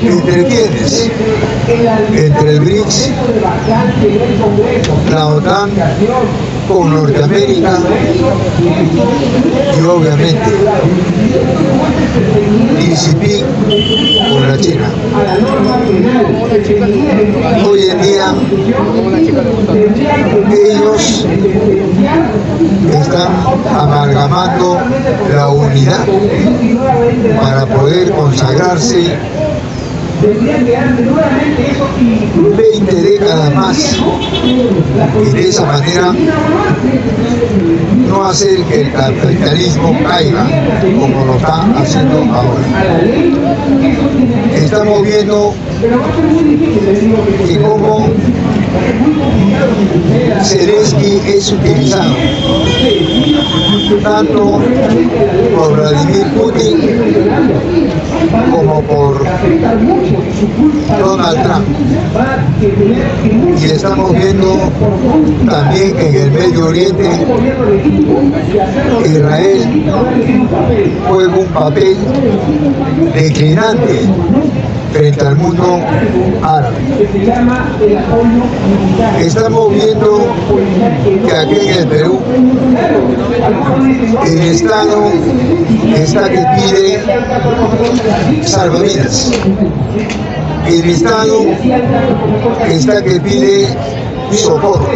¿Entre quiénes? Entre el BRICS, la OTAN con Norteamérica y obviamente TCP con la China. Hoy en día ellos están amalgamando la unidad para poder consagrarse 20 décadas más y de esa manera no hacer que el capitalismo caiga como lo está haciendo ahora. Estamos viendo que como Zelensky es utilizado tanto por Vladimir Putin como por Donald Trump. Y estamos viendo también que en el Medio Oriente Israel juega un papel declinante frente al mundo árabe. Estamos viendo que aquí en el Perú el Estado está que pide salvavidas. El Estado está que pide socorro.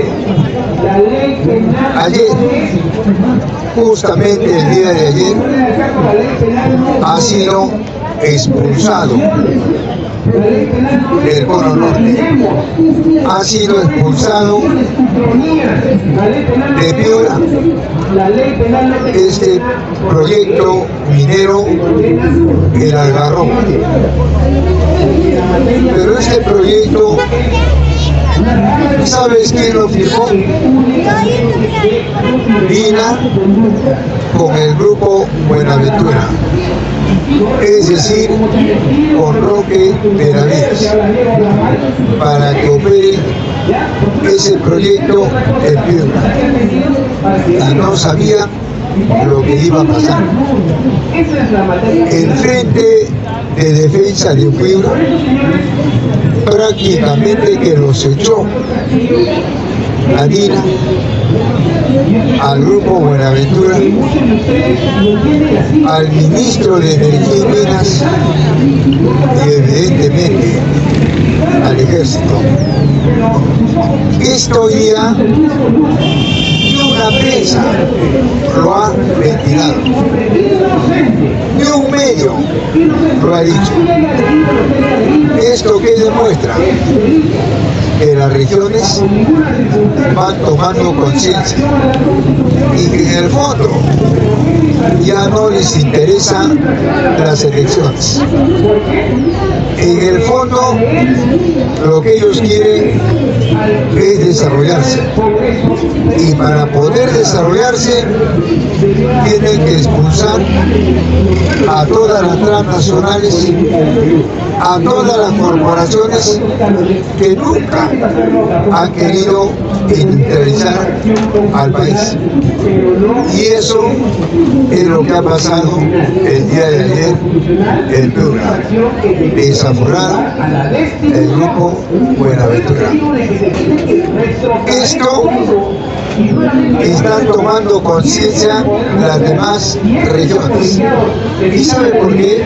Ayer, justamente el día de ayer, ha sido expulsado del Cono Norte, ha sido expulsado de Piura este proyecto minero, el Algarrobo. Pero este proyecto, ¿sabes quién lo firmó? Dina con el grupo Buenaventura, es decir, con Roque Benavides, para que opere ese proyecto en Piura. Y no sabía lo que iba a pasar. El Frente de Defensa de Piura prácticamente que los echó a Dina, al grupo Buenaventura, al ministro de Energía y Minas y evidentemente al ejército. Esto ya ni una prensa lo ha ventilado, ni un medio lo ha dicho. ¿Esto qué demuestra? Que las regiones van tomando conciencia y que en el fondo ya no les interesan las elecciones. En el fondo lo que ellos quieren es desarrollarse, y para poder desarrollarse tienen que expulsar a todas las transnacionales, a todas las corporaciones que nunca han querido industrializar al país. Y eso es lo que ha pasado el día de ayer en Piura. Desaforaron el grupo Buenaventura. Esto están tomando conciencia las demás regiones. ¿Y sabe por qué?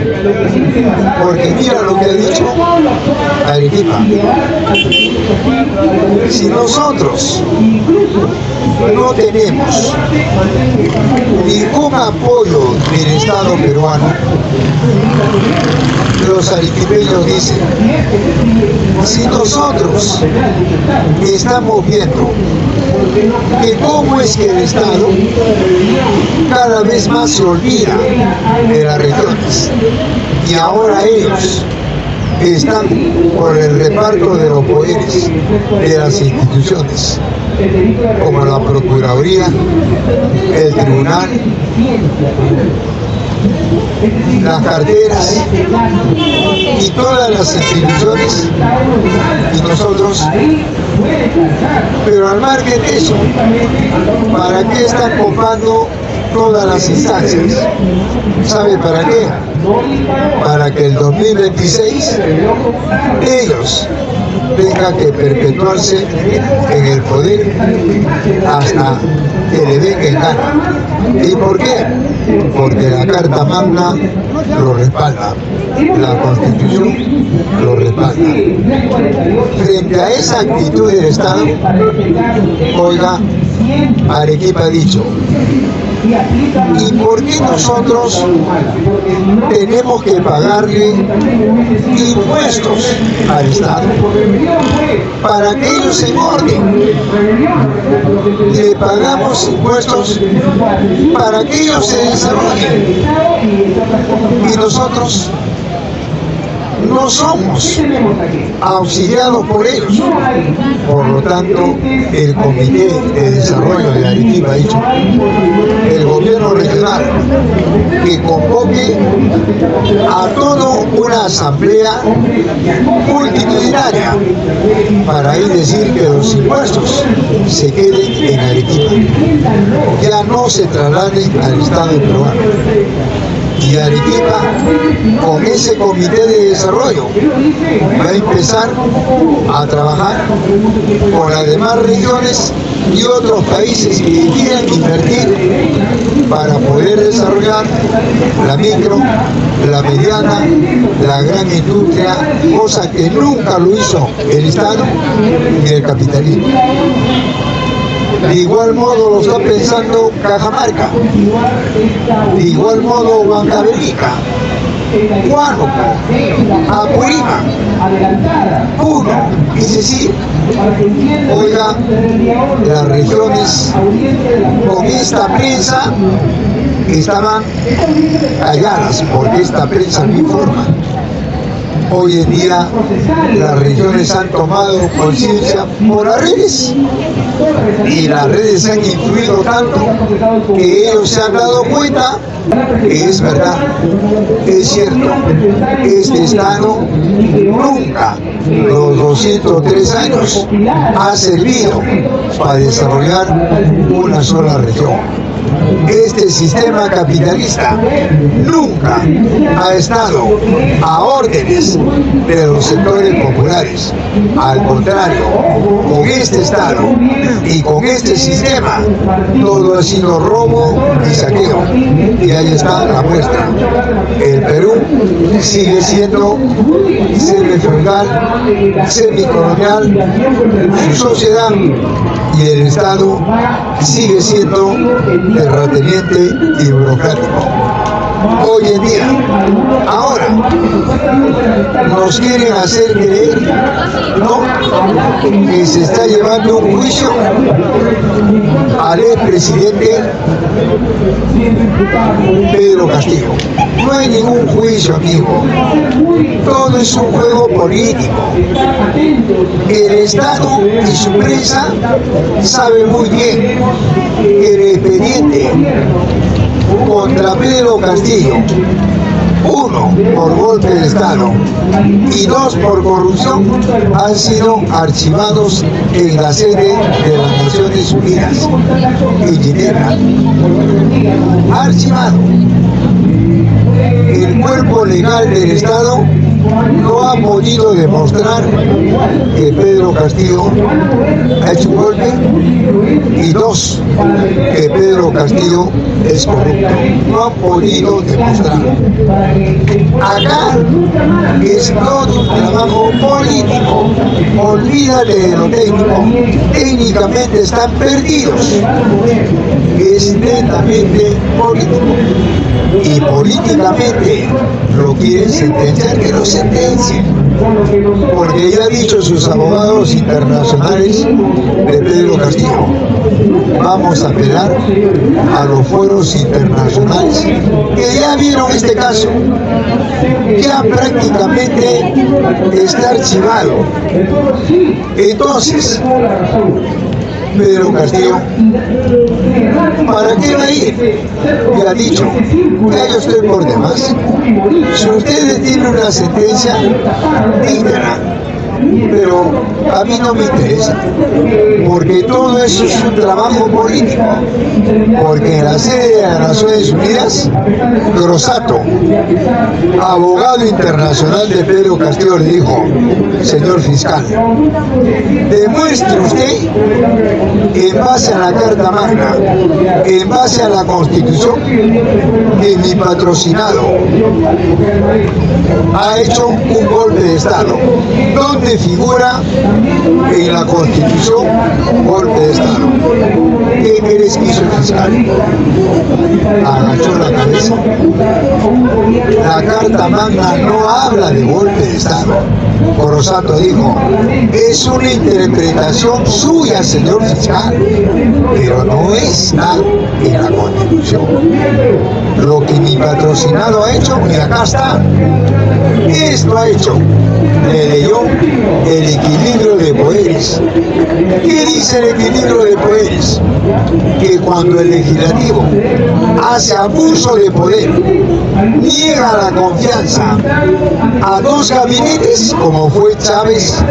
Porque mira lo que ha dicho Arequipa. Si nosotros no tenemos ningún apoyo del Estado peruano, los arequipeños dicen, si nosotros estamos viendo que cómo es que el Estado cada vez más se olvida de las regiones, y ahora ellos están por el reparto de los poderes de las instituciones, como la Procuraduría, el Tribunal, las carteras y todas las instituciones, y nosotros. Pero al margen de eso, ¿para qué están copando todas las instancias. ¿Sabe para qué? Para que el 2026 ellos tengan que perpetuarse en el poder hasta que le den en gana. ¿Y por qué? Porque la Carta Magna lo respalda, la Constitución lo respalda. Frente a esa actitud del Estado, oiga, Arequipa ha dicho, ¿y por qué nosotros tenemos que pagarle impuestos al Estado? Para que ellos se engorden. Le pagamos impuestos para que ellos se desarrollen. Y nosotros no somos auxiliados por ellos. Por lo tanto, el Comité de Desarrollo de Arequipa ha dicho, el gobierno regional que convoque a toda una asamblea multitudinaria para ahí decir que los impuestos se queden en Arequipa, ya no se trasladen al Estado peruano. Y Arequipa, con ese comité de desarrollo, va a empezar a trabajar con las demás regiones y otros países que quieran invertir para poder desarrollar la micro, la mediana, la gran industria, cosa que nunca lo hizo el Estado ni el capitalismo. De igual modo lo está pensando Cajamarca, de igual modo Huancavelica, Huánuco, Apurímac, Puno, es decir, oiga, las regiones con esta prensa estaban calladas porque esta prensa no informa. Hoy en día las regiones han tomado conciencia por las redes y las redes han influido tanto que ellos se han dado cuenta que es verdad, es cierto, este Estado nunca, los 203 años, ha servido para desarrollar una sola región. Este sistema capitalista nunca ha estado a órdenes de los sectores populares. Al contrario, con este Estado y con este sistema, todo ha sido robo y saqueo. Y ahí está la muestra. El Perú sigue siendo semifeudal, semicolonial, su sociedad, y el Estado sigue siendo terrateniente y burocrático. Hoy en día, ahora, nos quieren hacer creer, ¿no?, que se está llevando un juicio al expresidente Pedro Castillo. No hay ningún juicio, amigo. Todo es un juego político. El Estado y su prensa saben muy bien que el expediente contra Pedro Castillo, 1 por golpe de Estado y 2 por corrupción, han sido archivados en la sede de las Naciones Unidas, en Ginebra. Archivado. El cuerpo legal del Estado no ha podido demostrar que Pedro Castillo ha hecho un golpe, y 2, que Pedro Castillo es corrupto. No han podido demostrar. Acá es todo un trabajo político. Olvídate de lo técnico. Técnicamente están perdidos. Es netamente político. Y políticamente lo quieren sentenciar, que lo sentencien, porque ya han dicho sus abogados internacionales de Pedro Castillo, vamos a apelar a los foros internacionales que ya vieron este caso, ya prácticamente está archivado. Entonces, Pedro Castillo, ¿para qué va a ir? Ya ha dicho, ya yo estoy por demás. Si ustedes tienen una sentencia, díganla. pero a mí no me interesa, porque todo eso es un trabajo político, porque en la sede de las Naciones Unidas, Grosato, abogado internacional de Pedro Castillo, le dijo: señor fiscal, demuestre usted, en base a la Carta Magna, en base a la Constitución, que mi patrocinado ha hecho un golpe de Estado. ¿Dónde figura en la Constitución golpe de Estado? ¿Qué crees que hizo el fiscal? Agachó la cabeza. La Carta Magna no habla de golpe de Estado. Grosato dijo: es una interpretación suya, señor fiscal, pero no está en la Constitución. Lo que mi patrocinado ha hecho, y acá está, esto ha hecho. Le leyó el equilibrio de poderes. ¿Qué dice el equilibrio de poderes? Que cuando el legislativo hace abuso de poder, niega la confianza a dos gabinetes, como fue Chávez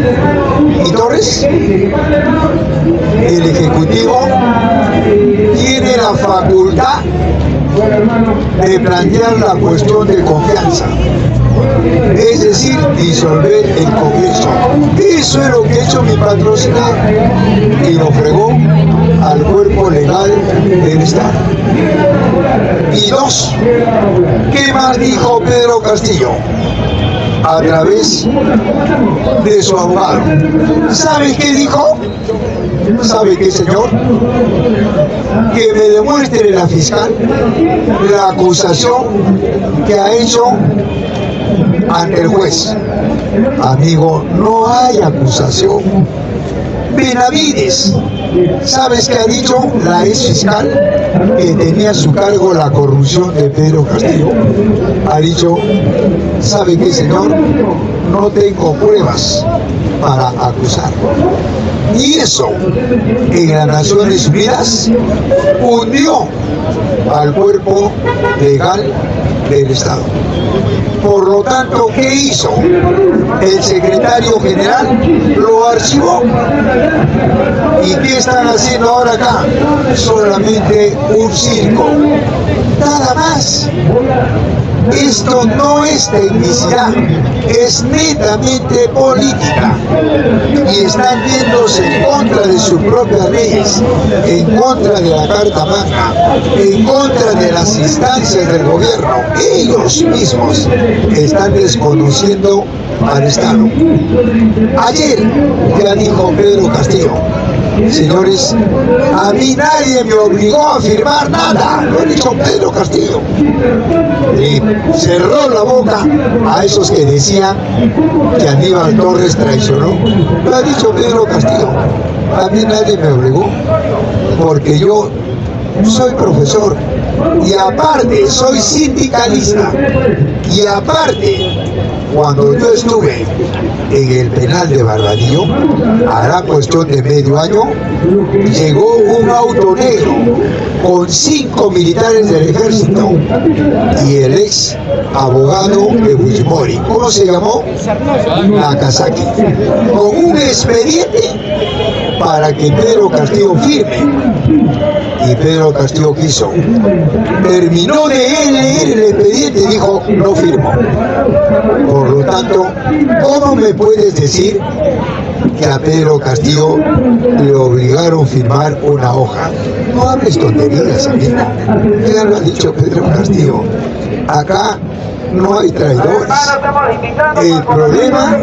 y Torres, el Ejecutivo tiene la facultad de plantear la cuestión de confianza, es decir, disolver el Congreso. Eso es lo que ha hecho mi patrocinado, y lo fregó al cuerpo legal del Estado. Y dos, ¿qué más dijo Pedro Castillo? A través de su abogado. ¿Sabe qué dijo? ¿Sabe qué, señor? Que me demuestre la fiscal la acusación que ha hecho ante el juez. Amigo, no hay acusación. Benavides, ¿sabes qué ha dicho la ex fiscal que tenía a su cargo la corrupción de Pedro Castillo? Ha dicho: ¿sabe qué, señor? No tengo pruebas para acusar. Y eso, en las Naciones Unidas, hundió al cuerpo legal del Estado. Por lo tanto, ¿qué hizo? El secretario general lo archivó. ¿Y qué están haciendo ahora acá? Solamente un circo. Nada más. Esto no es tecnicidad, es netamente política. Y están viéndose en contra de sus propias leyes, en contra de la Carta Magna, en contra de las instancias del gobierno. Ellos mismos están desconociendo al Estado. Ayer ya dijo Pedro Castillo: señores, a mí nadie me obligó a firmar nada. Lo ha dicho Pedro Castillo. Y cerró la boca a esos que decían que Aníbal Torres traicionó. Lo ha dicho Pedro Castillo. A mí nadie me obligó, porque yo soy profesor y aparte soy sindicalista, y aparte, cuando yo estuve en el penal de Barbadillo, hará cuestión de medio año, llegó un auto negro con 5 militares del ejército y el ex abogado de Fujimori, ¿cómo se llamó? Nakazaki, con un expediente para que Pedro Castillo firme. Y Pedro Castillo quiso. Terminó de leer el expediente y dijo: no firmo. Por lo tanto, ¿cómo me puedes decir que a Pedro Castillo le obligaron a firmar una hoja? No hables tonterías, amiga. Ya lo ha dicho Pedro Castillo. Acá no hay traidores. El problema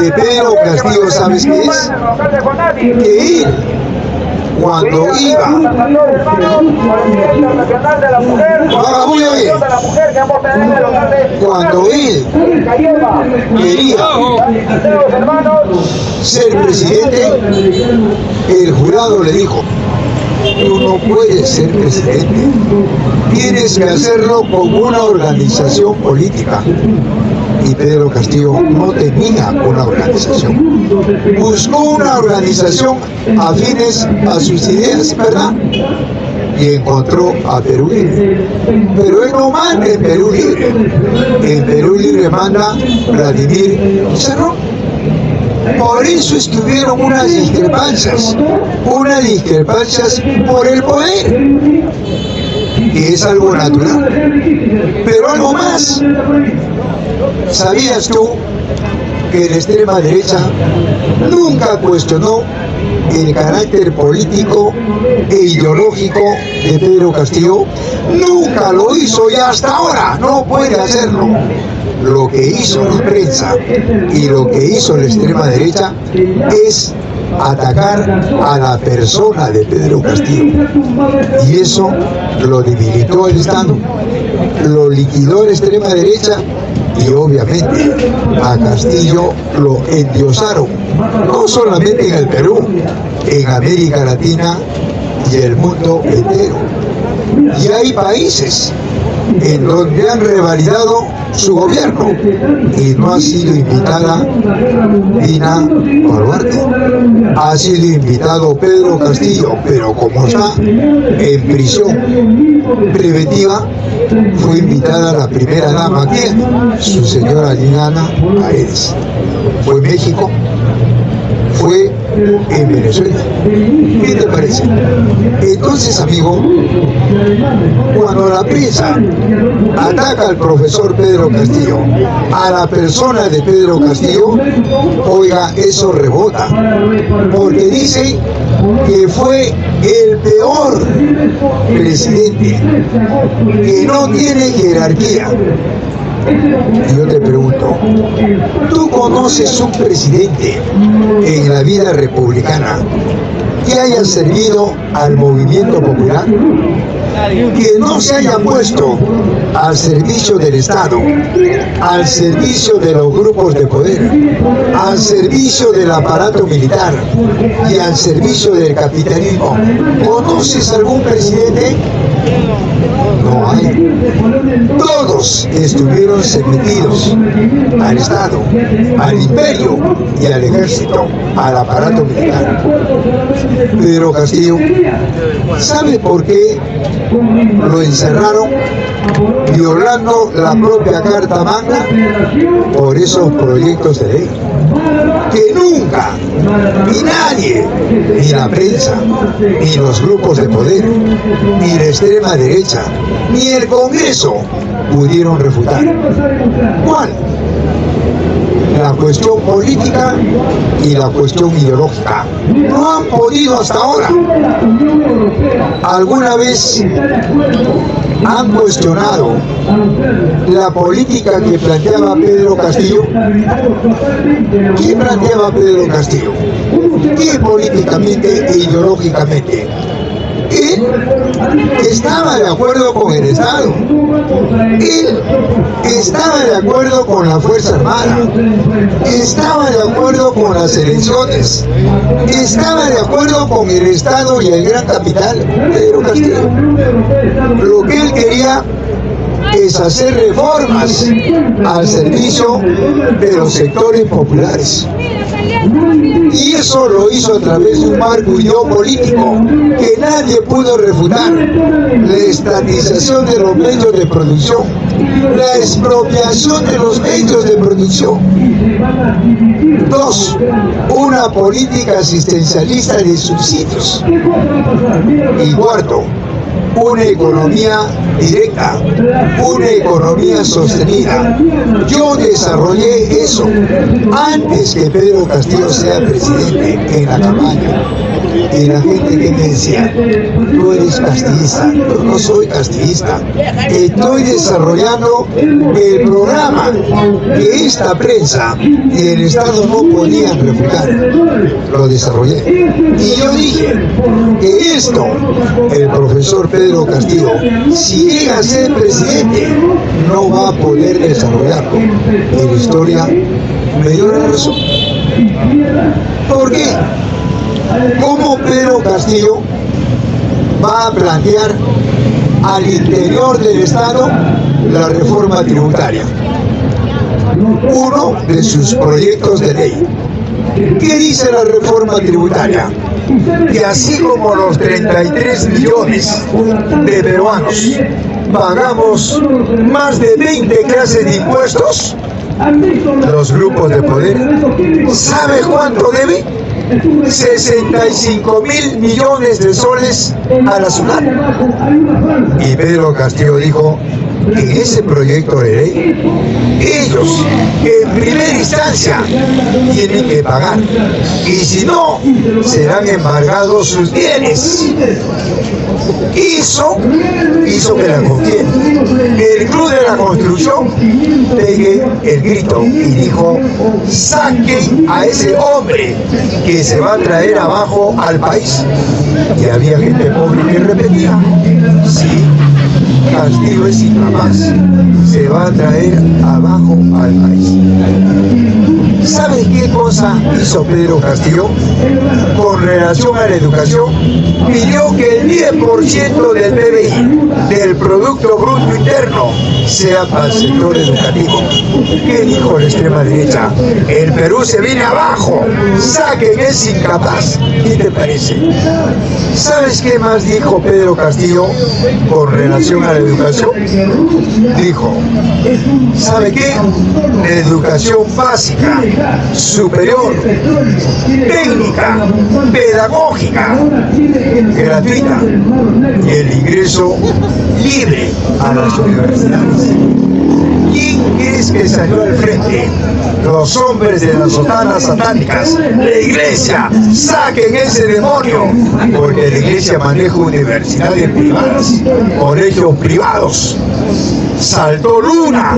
de Pedro Castillo, ¿sabes qué es? Que él, cuando iba, cuando él quería ser presidente, el jurado le dijo: tú no puedes ser presidente, tienes que hacerlo con una organización política. Y Pedro Castillo no tenía una organización. Buscó una organización afines a sus ideas, ¿verdad? Y encontró a Perú Libre. Pero él no manda en Perú Libre. En Perú Libre manda Vladimir Cerrón. Por eso es que hubieron unas discrepancias por el poder, que es algo natural. Pero algo más, ¿sabías tú que la extrema derecha nunca cuestionó el carácter político e ideológico de Pedro Castillo? Nunca lo hizo y hasta ahora no puede hacerlo. Lo que hizo la prensa y lo que hizo la extrema derecha es atacar a la persona de Pedro Castillo, y eso lo debilitó el Estado, lo liquidó la extrema derecha, y obviamente a Castillo lo endiosaron, no solamente en el Perú, en América Latina y el mundo entero. Y hay países en donde han revalidado su gobierno y no ha sido invitada Dina Boluarte, ha sido invitado Pedro Castillo, pero como está en prisión preventiva, fue invitada la primera dama, ¿quién? Su señora Liliana Paredes. Fue en México, fue en Venezuela. ¿Qué te parece? Entonces, amigo, cuando la prensa ataca al profesor Pedro Castillo, a la persona de Pedro Castillo, oiga, eso rebota, porque dicen que fue el peor presidente, que no tiene jerarquía. Y yo te pregunto, ¿tú conoces un presidente en la vida republicana que haya servido al movimiento popular, que no se haya puesto al servicio del Estado, al servicio de los grupos de poder, al servicio del aparato militar y al servicio del capitalismo? ¿Conoces algún presidente? No hay. Todos estuvieron sometidos al Estado, al imperio y al ejército, al aparato militar. Pedro Castillo, ¿sabe por qué lo encerraron violando la propia Carta Magna? Por esos proyectos de ley que nunca, ni nadie, ni la prensa, ni los grupos de poder, ni la extrema derecha, ni el Congreso pudieron refutar. ¿Cuál? La cuestión política y la cuestión ideológica. No han podido hasta ahora. ¿Alguna vez han cuestionado la política que planteaba Pedro Castillo? ¿Qué planteaba Pedro Castillo? ¿Qué políticamente e ideológicamente? Él estaba de acuerdo con el Estado, él estaba de acuerdo con la Fuerza Armada, estaba de acuerdo con las elecciones, estaba de acuerdo con el Estado y el gran capital. Pedro Castillo, lo que él quería es hacer reformas al servicio de los sectores populares. Y eso lo hizo a través de un marco ideopolítico que nadie pudo refutar: la estatización de los medios de producción, la expropiación de los medios de producción. 2. Una política asistencialista de subsidios. Y 4. Una economía directa, una economía sostenida. Yo desarrollé eso antes que Pedro Castillo sea presidente en la campaña. Y la gente que me decía, tú eres castillista. Yo no soy castillista. Estoy desarrollando el programa que esta prensa y el Estado no podían refutar. Lo desarrollé. Y yo dije que esto, el profesor Pedro Castillo, si llega a ser presidente, no va a poder desarrollarlo. Y la historia me dio la razón. ¿Por qué? ¿Cómo Pedro Castillo va a plantear al interior del Estado la reforma tributaria? Uno de sus proyectos de ley. ¿Qué dice la reforma tributaria? Que así como los 33 millones de peruanos pagamos más de 20 clases de impuestos, los grupos de poder. ¿Sabe cuánto debe? 65.000 millones de soles a la SUNAT. Y Pedro Castillo dijo, en ese proyecto de ley, ellos en primera instancia tienen que pagar, y si no, serán embargados sus bienes. Hizo que la contiene. El Club de la Construcción pegue el grito y dijo, saquen a ese hombre que se va a traer abajo al país. Y había gente pobre que repetía, sí, Castillo es incapaz, se va a traer abajo al país. ¿Sabe qué cosa hizo Pedro Castillo con relación a la educación? Pidió que el 10% del PBI, del Producto Bruto Interno, sea para el sector educativo. ¿Qué dijo la extrema derecha? El Perú se viene abajo, saquen, es incapaz. ¿Qué te parece? ¿Sabes qué más dijo Pedro Castillo con relación a la educación? Dijo, ¿sabe qué? La educación básica, superior, técnica, pedagógica, gratuita, y el ingreso libre a las universidades. ¿Quién crees que salió al frente? Los hombres de las sotanas satánicas, la iglesia. Saquen ese demonio, porque la iglesia maneja universidades privadas, colegios privados. Saltó Luna,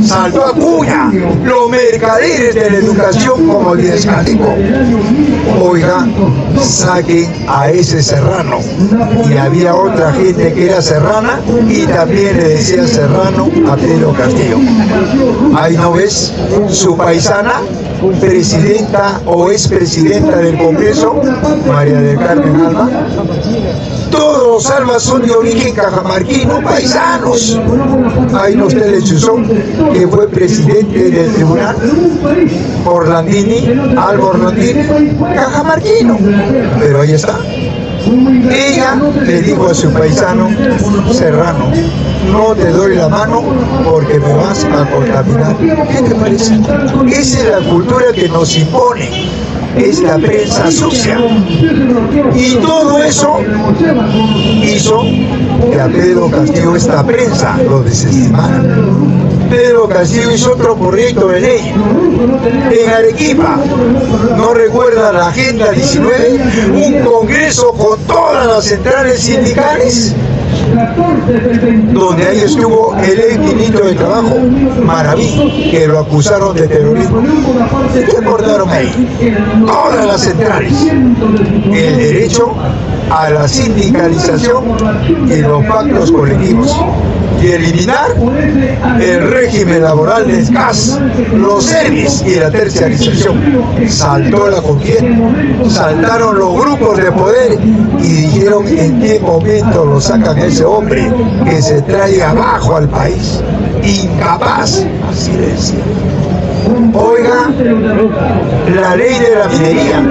saltó Acuña, los mercaderes de la educación como el Descatico. Oiga, saquen a ese serrano. Y había otra gente que era serrana y también le decía serrano a Pedro Castillo. Ahí no ves, su paisana, presidenta o expresidenta del Congreso, María del Carmen Alba. Todos los Albas son de origen cajamarquino, paisanos. Ahí no está el Chuzón, que fue presidente del tribunal, Alba Orlandini, cajamarquino. Pero ahí está. Ella le dijo a su paisano serrano, no te doy la mano porque me vas a contaminar. ¿Qué te parece? Esa es la cultura que nos impone, es la prensa sucia. Y todo eso hizo que a Pedro Castillo esta prensa lo desestimara. Pedro Castillo hizo otro proyecto de ley en Arequipa, no recuerda la Agenda 19, un congreso con todas las centrales sindicales, donde ahí estuvo el ex ministro de Trabajo, Maraví, que lo acusaron de terrorismo. ¿Qué acordaron ahí? Todas las centrales, el derecho a la sindicalización y los pactos colectivos, y eliminar el régimen laboral del CAS, los servicios y la terciarización. Saltó la contienda, saltaron los grupos de poder y dijeron en qué momento lo sacan a ese hombre que se trae abajo al país. Incapaz, así le decían. Oiga, la ley de la minería,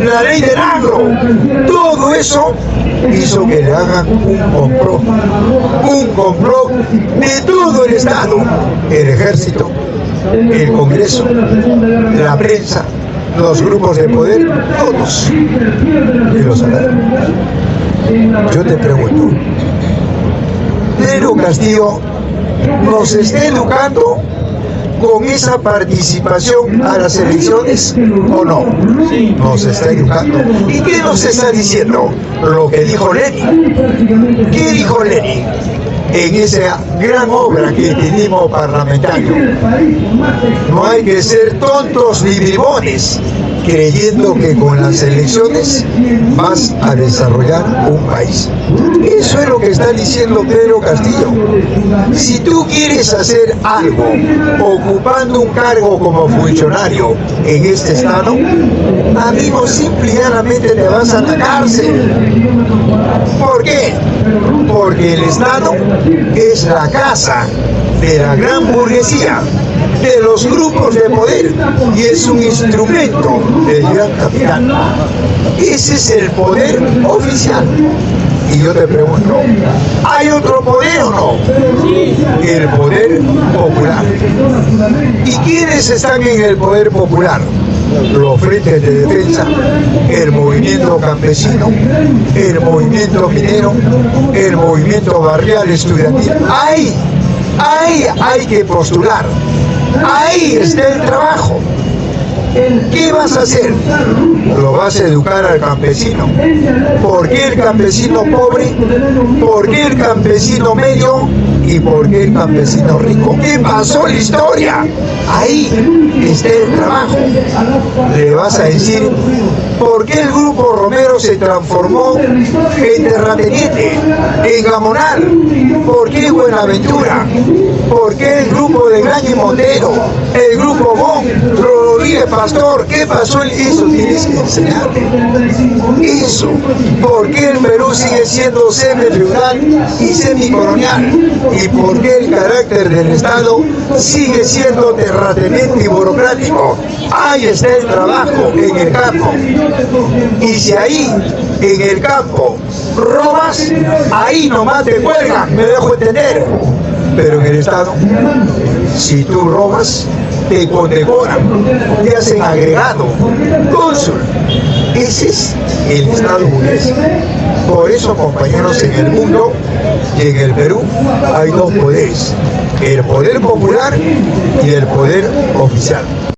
la ley del agro, todo eso hizo que le hagan un complot de todo el Estado, el ejército, el Congreso, la prensa, los grupos de poder, todos, y los sacaron. Yo te pregunto, ¿Pedro Castillo nos está educando con esa participación a las elecciones o no? Nos está educando. ¿Y qué nos está diciendo? Lo que dijo Lenin. ¿Qué dijo Lenin? En esa gran obra que tenemos parlamentario. No hay que ser tontos ni bribones creyendo que con las elecciones vas a desarrollar un país. Eso es lo que está diciendo Pedro Castillo. Si tú quieres hacer algo ocupando un cargo como funcionario en este estado, amigo, simple y llanamente te vas a la cárcel. ¿Por qué? Porque el Estado es la casa de la gran burguesía, de los grupos de poder, y es un instrumento del gran capital. Ese es el poder oficial. Y yo te pregunto, ¿hay otro poder o no? El poder popular. ¿Y quiénes están en el poder popular? Los frentes de defensa, el movimiento campesino, el movimiento minero, el movimiento barrial estudiantil. Ahí hay que postular. Ahí está el trabajo. ¿Qué vas a hacer? Lo vas a educar al campesino. ¿Por qué el campesino pobre? ¿Por qué el campesino medio? ¿Y por qué el campesino rico? ¿Qué pasó en la historia? Ahí está el trabajo. Le vas a decir por qué el grupo Romero se transformó en terrateniente, en Gamonal, por qué Buenaventura, por qué el grupo de Graña y Montero, el grupo Bon, Rodríguez Pastor, ¿qué pasó en eso? Tienes que enseñar eso. ¿Por qué el Perú sigue siendo semi-feudal y semi-colonial? ¿Y por qué el carácter del Estado sigue siendo terrateniente y burocrático? Ahí está el trabajo, en el campo. Y si ahí, en el campo, robas, ahí nomás te cuelgan, me dejo entender. Pero en el Estado, si tú robas, te condecoran, te hacen agregado, cónsul. Ese es el Estado burgués. Por eso, compañeros, en el mundo y en el Perú hay dos poderes, el poder popular y el poder oficial.